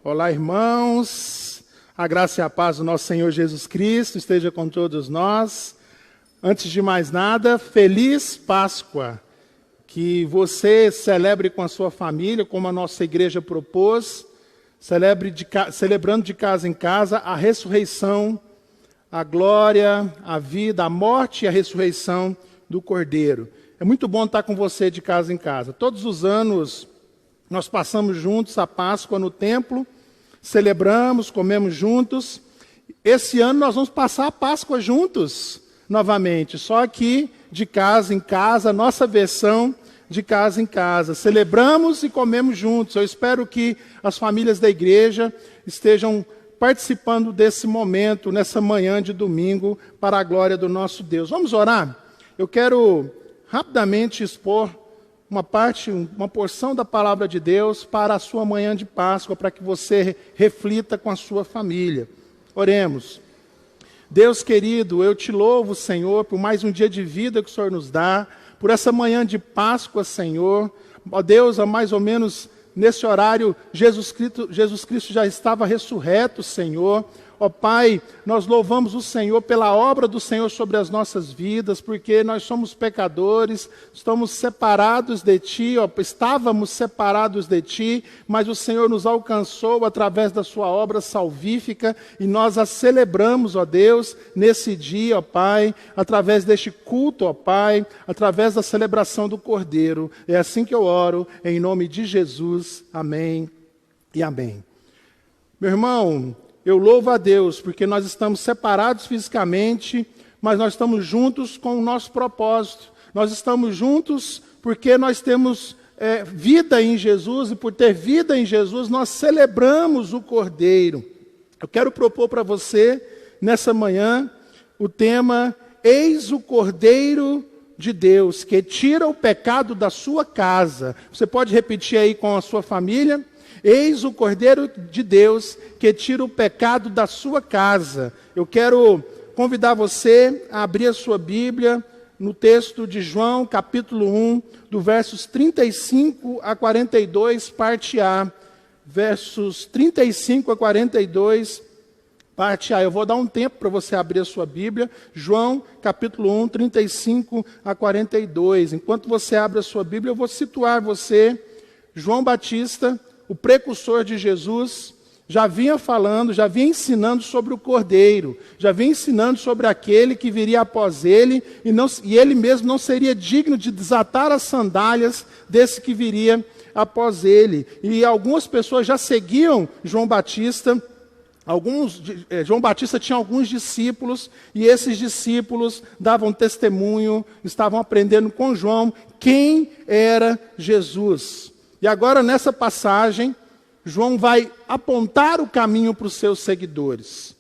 Olá, irmãos. A graça e a paz do nosso Senhor Jesus Cristo esteja com todos nós. Antes de mais nada, feliz Páscoa. Que você celebre com a sua família, como a nossa igreja propôs, celebrando de casa em casa a ressurreição, a glória, a vida, a morte e a ressurreição do Cordeiro. É muito bom estar com você de casa em casa. Todos os anos nós passamos juntos a Páscoa no templo, celebramos, comemos juntos. Esse ano nós vamos passar a Páscoa juntos novamente, só aqui de casa em casa, a nossa versão de casa em casa. Celebramos e comemos juntos. Eu espero que as famílias da igreja estejam participando desse momento, nessa manhã de domingo, para a glória do nosso Deus. Vamos orar? Eu quero rapidamente expor uma porção da palavra de Deus para a sua manhã de Páscoa, para que você reflita com a sua família. Oremos. Deus querido, eu te louvo, Senhor, por mais um dia de vida que o Senhor nos dá, por essa manhã de Páscoa, Senhor. Ó Deus, há mais ou menos nesse horário, Jesus Cristo já estava ressurreto, Senhor. Ó Pai, nós louvamos o Senhor pela obra do Senhor sobre as nossas vidas, porque nós somos pecadores, estamos separados de Ti, estávamos separados de Ti, mas o Senhor nos alcançou através da Sua obra salvífica, e nós a celebramos, ó Deus, nesse dia, ó Pai, através deste culto, ó Pai, através da celebração do Cordeiro. É assim que eu oro, em nome de Jesus. Amém e amém. Meu irmão, eu louvo a Deus, porque nós estamos separados fisicamente, mas nós estamos juntos com o nosso propósito. Nós estamos juntos porque nós temos vida em Jesus, e por ter vida em Jesus, nós celebramos o Cordeiro. Eu quero propor para você, nessa manhã, o tema Eis o Cordeiro de Deus, que tira o pecado da sua casa. Você pode repetir aí com a sua família? Eis o Cordeiro de Deus que tira o pecado da sua casa. Eu quero convidar você a abrir a sua Bíblia no texto de João, capítulo 1, do versos 35 a 42, parte A. Versos 35 a 42, parte A. Eu vou dar um tempo para você abrir a sua Bíblia. João, capítulo 1, 35 a 42. Enquanto você abre a sua Bíblia, eu vou situar você. João Batista, o precursor de Jesus, já vinha falando, já vinha ensinando sobre o Cordeiro, já vinha ensinando sobre aquele que viria após ele, e ele mesmo não seria digno de desatar as sandálias desse que viria após ele. E algumas pessoas já seguiam João Batista. João Batista tinha alguns discípulos, e esses discípulos davam testemunho, estavam aprendendo com João quem era Jesus. E agora, nessa passagem, João vai apontar o caminho para os seus seguidores.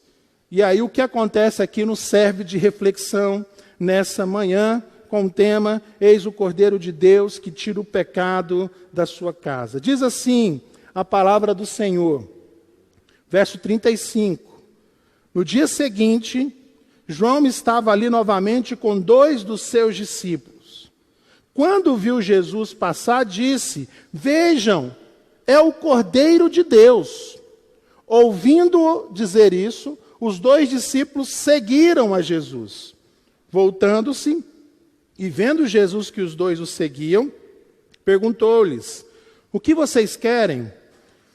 E aí o que acontece aqui nos serve de reflexão nessa manhã, com o tema Eis o Cordeiro de Deus que tira o pecado da sua casa. Diz assim a palavra do Senhor, verso 35. No dia seguinte, João estava ali novamente com 2 dos seus discípulos. Quando viu Jesus passar, disse: Vejam, é o Cordeiro de Deus. Ouvindo-o dizer isso, os 2 discípulos seguiram a Jesus. Voltando-se e vendo Jesus que os 2 o seguiam, perguntou-lhes: O que vocês querem?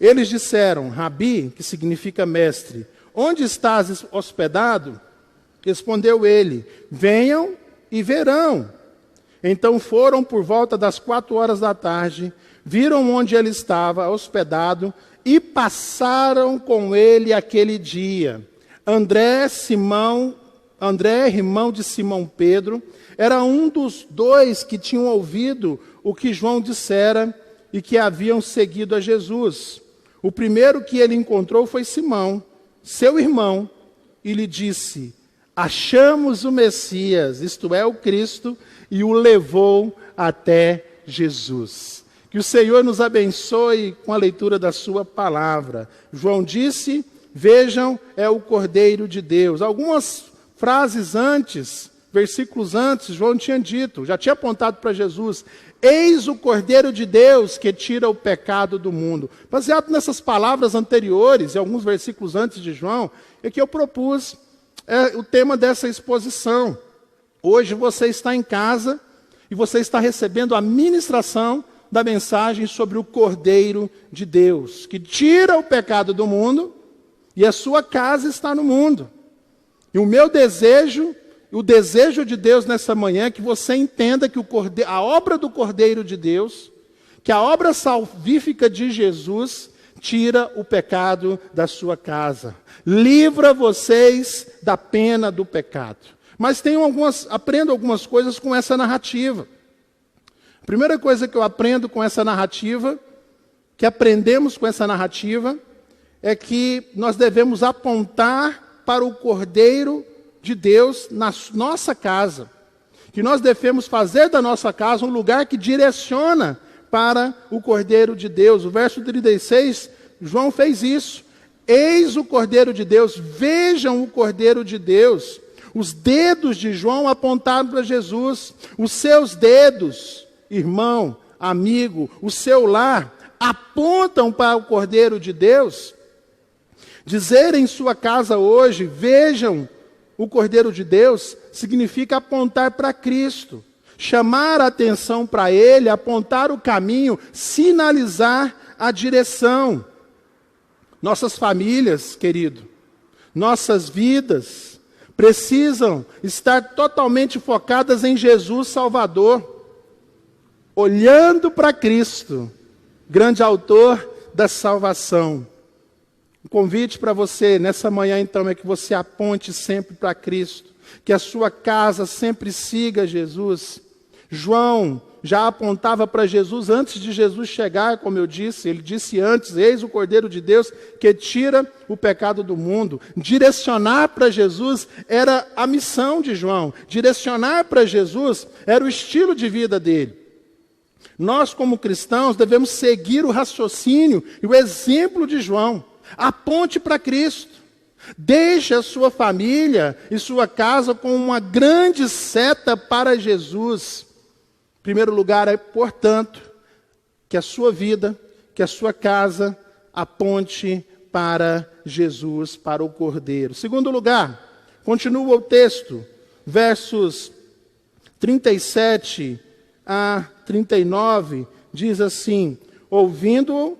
Eles disseram: Rabi, que significa mestre, onde estás hospedado? Respondeu ele: Venham e verão. Então foram por volta das 4 da tarde, viram onde ele estava hospedado e passaram com ele aquele dia. André, irmão de Simão Pedro, era um dos 2 que tinham ouvido o que João dissera e que haviam seguido a Jesus. O primeiro que ele encontrou foi Simão, seu irmão, e lhe disse: Achamos o Messias, isto é, o Cristo, e o levou até Jesus. Que o Senhor nos abençoe com a leitura da sua palavra. João disse: Vejam, é o Cordeiro de Deus. Algumas frases antes, versículos antes, João tinha dito, já tinha apontado para Jesus: Eis o Cordeiro de Deus que tira o pecado do mundo. Baseado nessas palavras anteriores, e alguns versículos antes de João, é que eu propus o tema dessa exposição. Hoje você está em casa e você está recebendo a ministração da mensagem sobre o Cordeiro de Deus, que tira o pecado do mundo e a sua casa está no mundo. E o meu desejo, o desejo de Deus nessa manhã é que você entenda que a obra do Cordeiro de Deus, que a obra salvífica de Jesus, tira o pecado da sua casa. Livra vocês da pena do pecado. Mas aprendo algumas coisas com essa narrativa. A primeira coisa que eu aprendo com essa narrativa, que aprendemos com essa narrativa, é que nós devemos apontar para o Cordeiro de Deus na nossa casa. Que nós devemos fazer da nossa casa um lugar que direciona para o Cordeiro de Deus. O verso 36, João fez isso. Eis o Cordeiro de Deus, vejam o Cordeiro de Deus. Os dedos de João apontaram para Jesus. Os seus dedos, irmão, amigo, o seu lar, apontam para o Cordeiro de Deus. Dizer em sua casa hoje, vejam o Cordeiro de Deus, significa apontar para Cristo. Chamar a atenção para Ele, apontar o caminho, sinalizar a direção. Nossas famílias, querido, nossas vidas, precisam estar totalmente focadas em Jesus Salvador, olhando para Cristo, grande autor da salvação. O convite para você nessa manhã, então, é que você aponte sempre para Cristo, que a sua casa sempre siga Jesus. João já apontava para Jesus antes de Jesus chegar, como eu disse. Ele disse antes, eis o Cordeiro de Deus que tira o pecado do mundo. Direcionar para Jesus era a missão de João. Direcionar para Jesus era o estilo de vida dele. Nós, como cristãos, devemos seguir o raciocínio e o exemplo de João. Aponte para Cristo. Deixe a sua família e sua casa com uma grande seta para Jesus. Em primeiro lugar, é, portanto, que a sua vida, que a sua casa aponte para Jesus, para o Cordeiro. Segundo lugar, continua o texto, versos 37 a 39, diz assim: ouvindo-o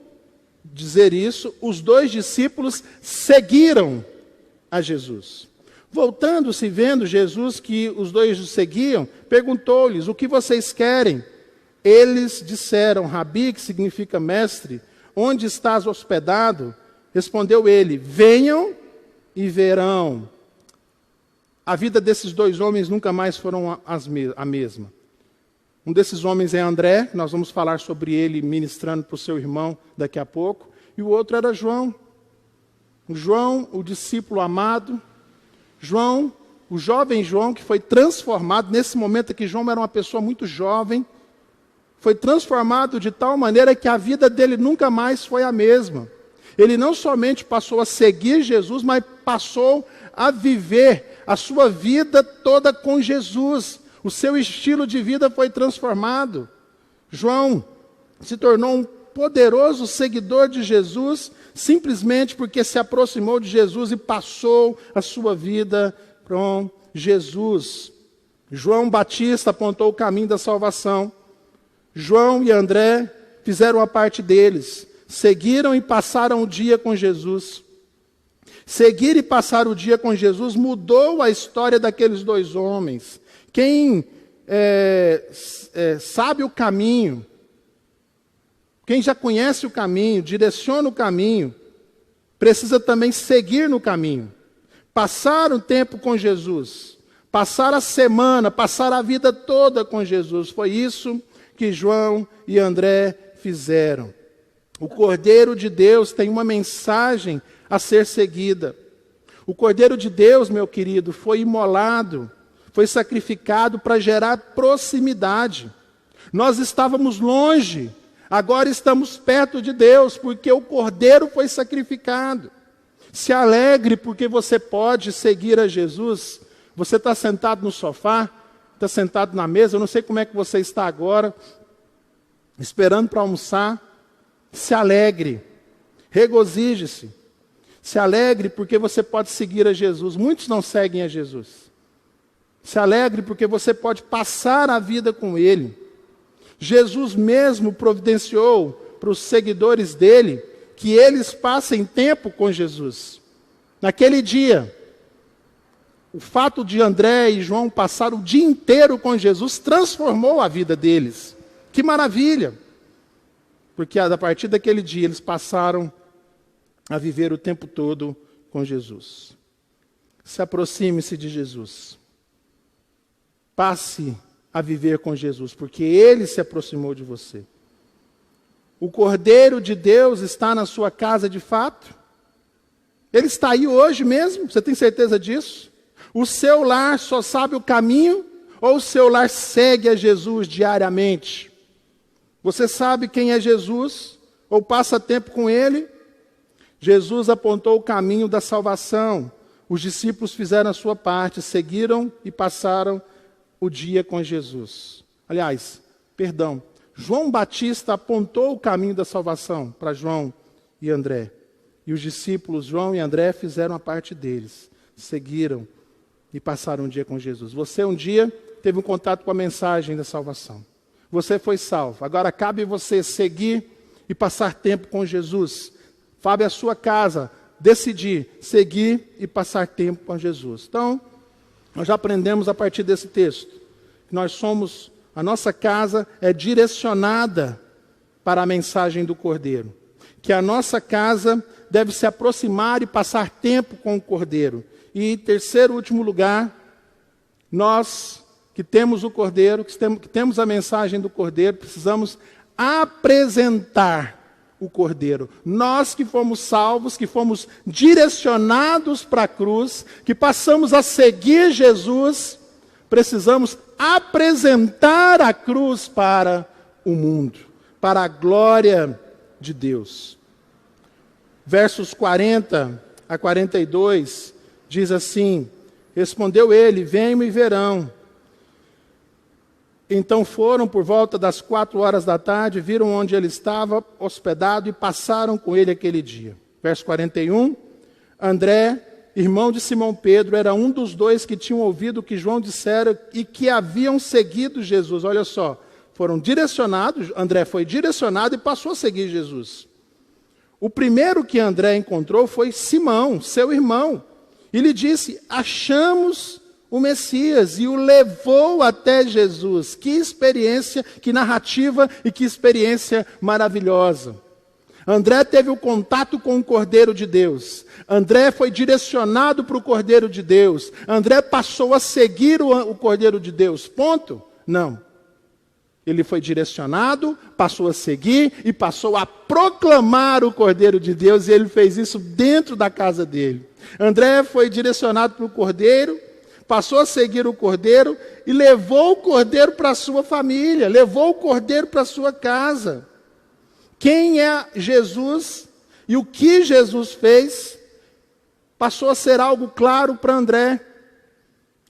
dizer isso, os dois discípulos seguiram a Jesus. Voltando-se e vendo Jesus que os dois o seguiam, perguntou-lhes: o que vocês querem? Eles disseram: Rabi, que significa mestre, onde estás hospedado? Respondeu ele: venham e verão. A vida desses dois homens nunca mais foram a mesma. Um desses homens é André, que nós vamos falar sobre ele ministrando para o seu irmão daqui a pouco. E o outro era João. João, o discípulo amado. João, o jovem João, que foi transformado. Nesse momento aqui, João era uma pessoa muito jovem. Foi transformado de tal maneira que a vida dele nunca mais foi a mesma. Ele não somente passou a seguir Jesus, mas passou a viver a sua vida toda com Jesus. O seu estilo de vida foi transformado. João se tornou um poderoso seguidor de Jesus, simplesmente porque se aproximou de Jesus e passou a sua vida com Jesus. João Batista apontou o caminho da salvação. João e André fizeram a parte deles. Seguiram e passaram o dia com Jesus. Seguir e passar o dia com Jesus mudou a história daqueles dois homens. Quem sabe o caminho, quem já conhece o caminho, direciona o caminho, precisa também seguir no caminho. Passar o tempo com Jesus, passar a semana, passar a vida toda com Jesus. Foi isso que João e André fizeram. O Cordeiro de Deus tem uma mensagem a ser seguida. O Cordeiro de Deus, meu querido, foi imolado, foi sacrificado para gerar proximidade. Nós estávamos longe, agora estamos perto de Deus, porque o Cordeiro foi sacrificado. Se alegre porque você pode seguir a Jesus. Você está sentado no sofá, está sentado na mesa, eu não sei como é que você está agora, esperando para almoçar, se alegre, regozije-se. Se alegre porque você pode seguir a Jesus. Muitos não seguem a Jesus. Se alegre porque você pode passar a vida com Ele. Jesus mesmo providenciou para os seguidores dele que eles passem tempo com Jesus. Naquele dia, o fato de André e João passar o dia inteiro com Jesus transformou a vida deles. Que maravilha! Porque a partir daquele dia eles passaram a viver o tempo todo com Jesus. Se aproxime-se de Jesus. Passe a viver com Jesus, porque Ele se aproximou de você. O Cordeiro de Deus está na sua casa de fato? Ele está aí hoje mesmo? Você tem certeza disso? O seu lar só sabe o caminho ou o seu lar segue a Jesus diariamente? Você sabe quem é Jesus ou passa tempo com Ele? Jesus apontou o caminho da salvação. Os discípulos fizeram a sua parte, seguiram e passaram o dia com Jesus. Aliás, perdão, João Batista apontou o caminho da salvação para João e André. E os discípulos João e André fizeram a parte deles. Seguiram e passaram um dia com Jesus. Você um dia teve um contato com a mensagem da salvação. Você foi salvo. Agora cabe você seguir e passar tempo com Jesus. Cabe a sua casa decidir seguir e passar tempo com Jesus. Então, nós já aprendemos a partir desse texto que a nossa casa é direcionada para a mensagem do Cordeiro. Que a nossa casa deve se aproximar e passar tempo com o Cordeiro. E em terceiro e último lugar, nós que temos o Cordeiro, que temos a mensagem do Cordeiro, precisamos apresentar o Cordeiro. Nós que fomos salvos, que fomos direcionados para a cruz, que passamos a seguir Jesus, precisamos apresentar a cruz para o mundo, para a glória de Deus. Versos 40 a 42 diz assim: respondeu ele, venham e verão. Então foram por volta das 4 da tarde, viram onde ele estava hospedado e passaram com ele aquele dia. Verso 41, André, irmão de Simão Pedro, era um dos dois que tinham ouvido o que João dissera e que haviam seguido Jesus. Olha só, foram direcionados, André foi direcionado e passou a seguir Jesus. O primeiro que André encontrou foi Simão, seu irmão, e lhe disse, achamos o Messias, e o levou até Jesus. Que experiência, que narrativa e que experiência maravilhosa. André teve o contato com o Cordeiro de Deus. André foi direcionado para o Cordeiro de Deus. André passou a seguir o Cordeiro de Deus. Ponto? Não. Ele foi direcionado, passou a seguir e passou a proclamar o Cordeiro de Deus, e ele fez isso dentro da casa dele. André foi direcionado para o Cordeiro, passou a seguir o Cordeiro e levou o Cordeiro para a sua família, levou o Cordeiro para a sua casa. Quem é Jesus e o que Jesus fez passou a ser algo claro para André.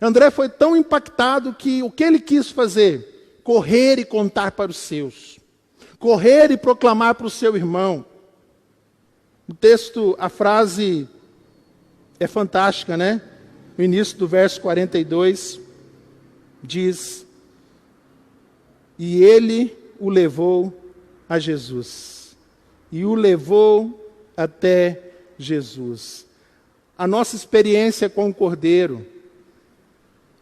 André foi tão impactado que o que ele quis fazer? Correr e contar para os seus. Correr e proclamar para o seu irmão. O texto, a frase é fantástica, né? No início do verso 42, diz, e ele o levou a Jesus. E o levou até Jesus. A nossa experiência com o Cordeiro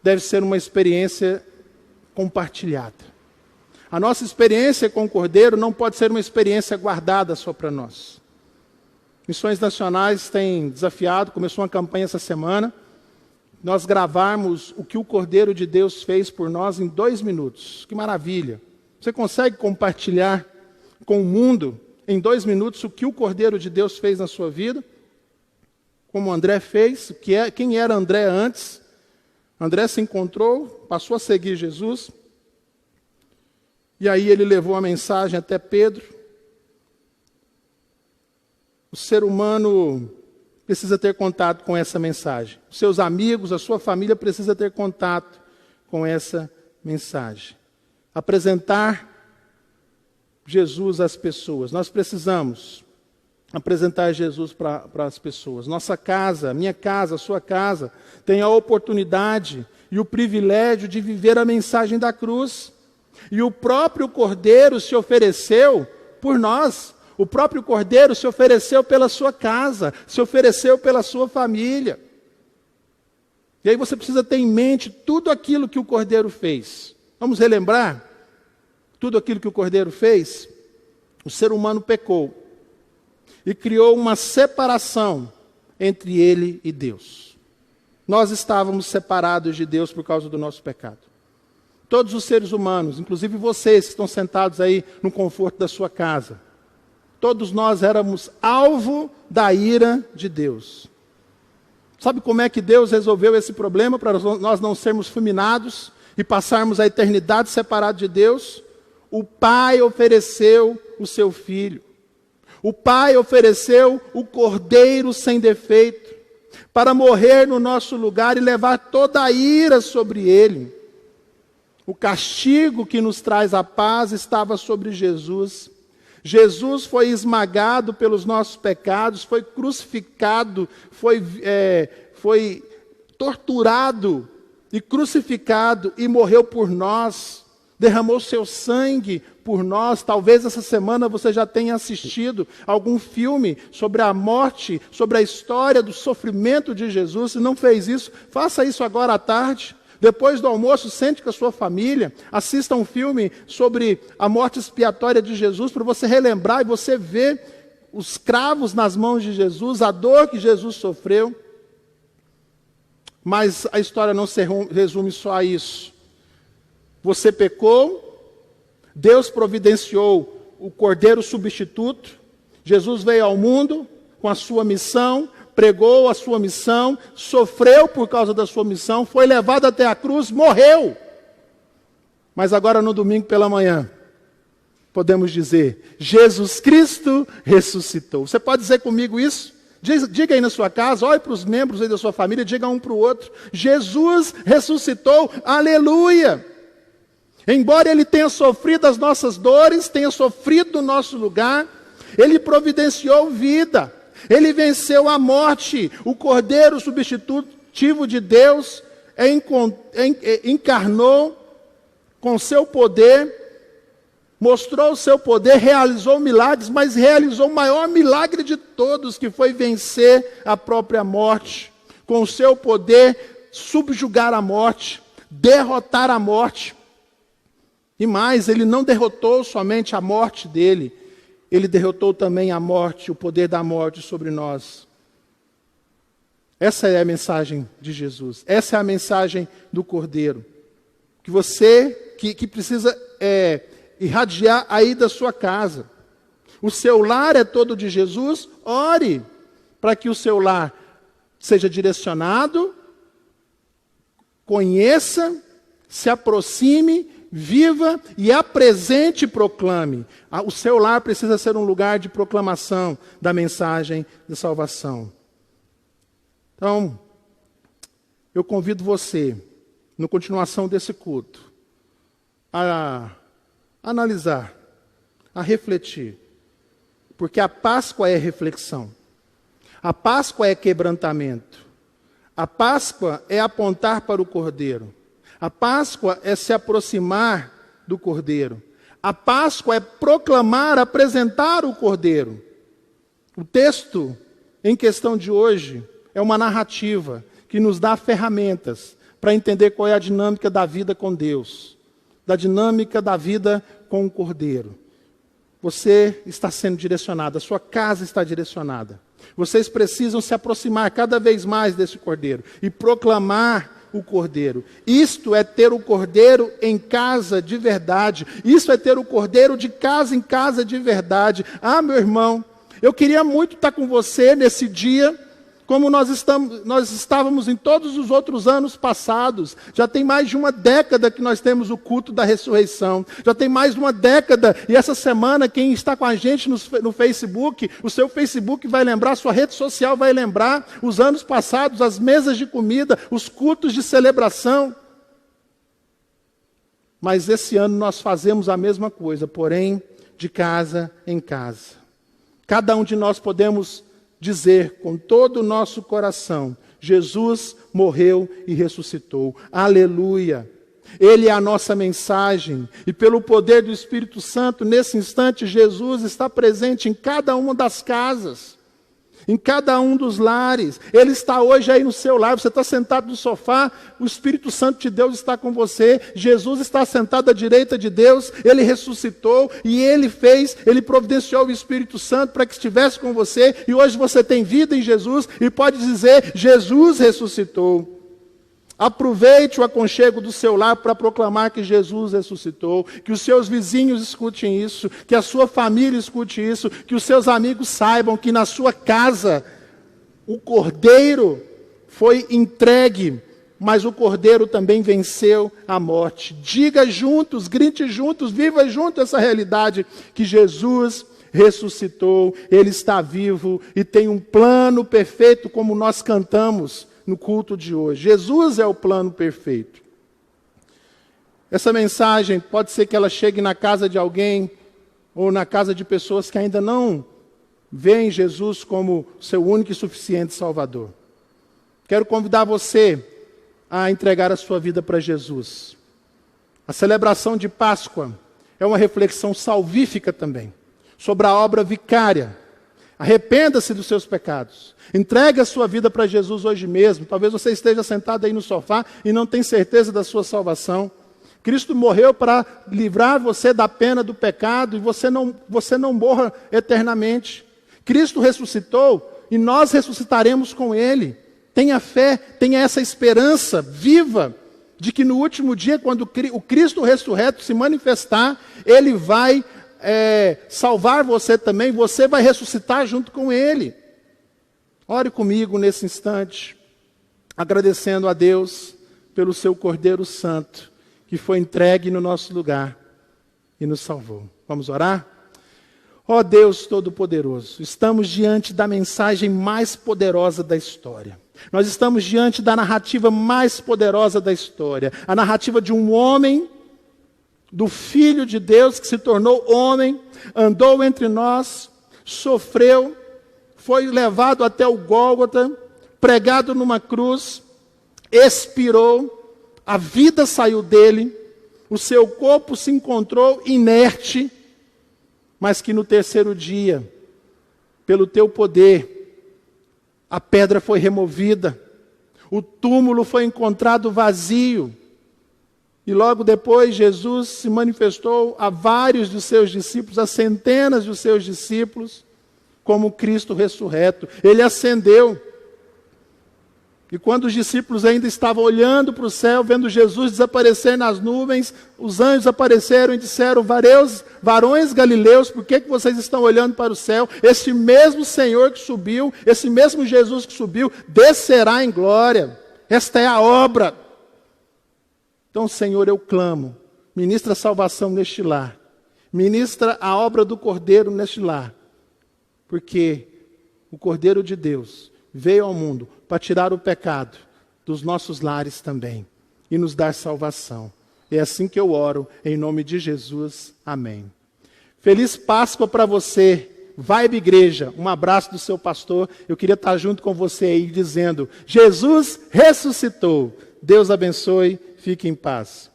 deve ser uma experiência compartilhada. A nossa experiência com o Cordeiro não pode ser uma experiência guardada só para nós. Missões Nacionais têm desafiado, começou uma campanha essa semana, nós gravarmos o que o Cordeiro de Deus fez por nós em 2 minutos. Que maravilha! Você consegue compartilhar com o mundo em 2 minutos o que o Cordeiro de Deus fez na sua vida? Como André fez, quem era André antes? André se encontrou, passou a seguir Jesus, e aí ele levou a mensagem até Pedro. O ser humano precisa ter contato com essa mensagem. Os seus amigos, a sua família precisa ter contato com essa mensagem. Apresentar Jesus às pessoas. Nós precisamos apresentar Jesus para as pessoas. Nossa casa, minha casa, sua casa, tem a oportunidade e o privilégio de viver a mensagem da cruz. E o próprio Cordeiro se ofereceu por nós. O próprio Cordeiro se ofereceu pela sua casa, se ofereceu pela sua família. E aí você precisa ter em mente tudo aquilo que o Cordeiro fez. Vamos relembrar? Tudo aquilo que o Cordeiro fez? O ser humano pecou e criou uma separação entre ele e Deus. Nós estávamos separados de Deus por causa do nosso pecado. Todos os seres humanos, inclusive vocês que estão sentados aí no conforto da sua casa, todos nós éramos alvo da ira de Deus. Sabe como é que Deus resolveu esse problema para nós não sermos fulminados e passarmos a eternidade separados de Deus? O Pai ofereceu o seu Filho. O Pai ofereceu o Cordeiro sem defeito para morrer no nosso lugar e levar toda a ira sobre ele. O castigo que nos traz a paz estava sobre Jesus. Jesus foi esmagado pelos nossos pecados, foi crucificado, foi torturado e crucificado e morreu por nós. Derramou seu sangue por nós. Talvez essa semana você já tenha assistido algum filme sobre a morte, sobre a história do sofrimento de Jesus. Se não fez isso, faça isso agora à tarde. Depois do almoço, sente com a sua família, assista um filme sobre a morte expiatória de Jesus, para você relembrar e você ver os cravos nas mãos de Jesus, a dor que Jesus sofreu. Mas a história não se resume só a isso. Você pecou, Deus providenciou o Cordeiro substituto, Jesus veio ao mundo com a sua missão, pregou a sua missão, sofreu por causa da sua missão, foi levado até a cruz, morreu. Mas agora no domingo pela manhã, podemos dizer, Jesus Cristo ressuscitou. Você pode dizer comigo isso? Diga aí na sua casa, olhe para os membros aí da sua família, diga um para o outro, Jesus ressuscitou, aleluia! Embora Ele tenha sofrido as nossas dores, tenha sofrido no nosso lugar, Ele providenciou vida. Ele venceu a morte. O Cordeiro substitutivo de Deus encarnou com seu poder, mostrou o seu poder, realizou milagres, mas realizou o maior milagre de todos, que foi vencer a própria morte. Com o seu poder, subjugar a morte, derrotar a morte. E mais, Ele não derrotou somente a morte dele, Ele derrotou também a morte, o poder da morte sobre nós. Essa é a mensagem de Jesus. Essa é a mensagem do Cordeiro. Que você, que precisa irradiar aí da sua casa. O seu lar é todo de Jesus, ore para que o seu lar seja direcionado, conheça, se aproxime, viva e apresente e proclame. O seu lar precisa ser um lugar de proclamação da mensagem de salvação. Então, eu convido você, na continuação desse culto, a analisar, a refletir. Porque a Páscoa é reflexão. A Páscoa é quebrantamento. A Páscoa é apontar para o Cordeiro. A Páscoa é se aproximar do Cordeiro. A Páscoa é proclamar, apresentar o Cordeiro. O texto em questão de hoje é uma narrativa que nos dá ferramentas para entender qual é a dinâmica da vida com Deus, da dinâmica da vida com o Cordeiro. Você está sendo direcionado, a sua casa está direcionada. Vocês precisam se aproximar cada vez mais desse Cordeiro e proclamar o Cordeiro. Isto é ter o Cordeiro em casa de verdade. Isso é ter o Cordeiro de casa em casa de verdade. Ah, meu irmão, eu queria muito estar com você nesse dia, como nós estávamos em todos os outros anos passados. Já tem mais de uma década que nós temos o culto da ressurreição. Já tem mais de uma década, e essa semana quem está com a gente no Facebook, o seu Facebook vai lembrar, sua rede social vai lembrar os anos passados, as mesas de comida, os cultos de celebração. Mas esse ano nós fazemos a mesma coisa, porém de casa em casa. Cada um de nós podemos dizer com todo o nosso coração: Jesus morreu e ressuscitou. Aleluia! Ele é a nossa mensagem, e pelo poder do Espírito Santo, nesse instante, Jesus está presente em cada uma das casas, em cada um dos lares. Ele está hoje aí no seu lar, você está sentado no sofá, o Espírito Santo de Deus está com você, Jesus está sentado à direita de Deus, Ele ressuscitou, e Ele providenciou o Espírito Santo para que estivesse com você, e hoje você tem vida em Jesus, e pode dizer: Jesus ressuscitou. Aproveite o aconchego do seu lar para proclamar que Jesus ressuscitou, que os seus vizinhos escutem isso, que a sua família escute isso, que os seus amigos saibam que na sua casa o Cordeiro foi entregue, mas o Cordeiro também venceu a morte. Diga juntos, grite juntos, viva junto essa realidade, que Jesus ressuscitou, Ele está vivo e tem um plano perfeito, como nós cantamos no culto de hoje. Jesus é o plano perfeito. Essa mensagem pode ser que ela chegue na casa de alguém ou na casa de pessoas que ainda não veem Jesus como seu único e suficiente Salvador. Quero convidar você a entregar a sua vida para Jesus. A celebração de Páscoa é uma reflexão salvífica também sobre a obra vicária. Arrependa-se dos seus pecados. Entregue a sua vida para Jesus hoje mesmo. Talvez você esteja sentado aí no sofá e não tenha certeza da sua salvação. Cristo morreu para livrar você da pena do pecado e você não morra eternamente. Cristo ressuscitou e nós ressuscitaremos com Ele. Tenha fé, tenha essa esperança viva de que no último dia, quando o Cristo ressurreto se manifestar, Ele vai salvar você também, você vai ressuscitar junto com Ele. Ore comigo nesse instante, agradecendo a Deus pelo seu Cordeiro Santo, que foi entregue no nosso lugar e nos salvou. Vamos orar? Ó Deus Todo-Poderoso, estamos diante da mensagem mais poderosa da história. Nós estamos diante da narrativa mais poderosa da história. A narrativa de um homem, do Filho de Deus que se tornou homem, andou entre nós, sofreu, foi levado até o Gólgota, pregado numa cruz, expirou, a vida saiu dele, o seu corpo se encontrou inerte, mas que no terceiro dia, pelo teu poder, a pedra foi removida, o túmulo foi encontrado vazio, e logo depois Jesus se manifestou a vários dos seus discípulos, a centenas dos seus discípulos, como Cristo ressurreto. Ele ascendeu. E quando os discípulos ainda estavam olhando para o céu, vendo Jesus desaparecer nas nuvens, os anjos apareceram e disseram: varões galileus, por que vocês estão olhando para o céu? Esse mesmo Senhor que subiu, esse mesmo Jesus que subiu, descerá em glória. Esta é a obra. Então, Senhor, eu clamo, ministra a salvação neste lar, ministra a obra do Cordeiro neste lar, porque o Cordeiro de Deus veio ao mundo para tirar o pecado dos nossos lares também e nos dar salvação. É assim que eu oro, em nome de Jesus. Amém. Feliz Páscoa para você. Vibe Igreja, um abraço do seu pastor. Eu queria estar junto com você aí dizendo: Jesus ressuscitou. Deus abençoe, fique em paz.